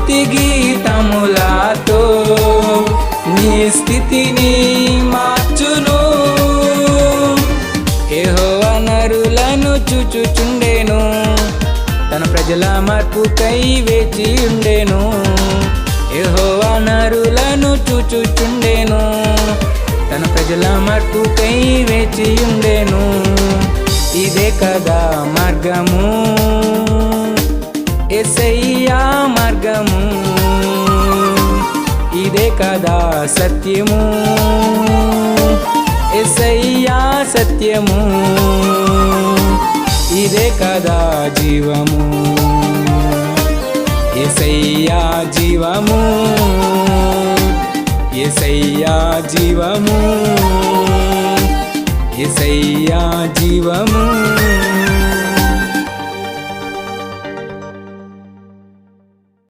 స్తుతి గీతములతో నీ స్థితిని మార్చును. యెహోవా నరులను చూచుచుండెను, తన ప్రజల మార్పుకై వేచి ఉండెను. యెహోవా నరులను చూచుచుండెను, తన ప్రజల మార్పుకై వేచి ఉండెను. ఇదే కదా మార్గము, యేసయ్యా మార్గము. ఇదే కదా సత్యము, యేసయ్యా సత్యము. ఇదే కదా జీవము, యేసయ్యా జీవము. యేసయ్యా జీవము, యేసయ్యా జీవము.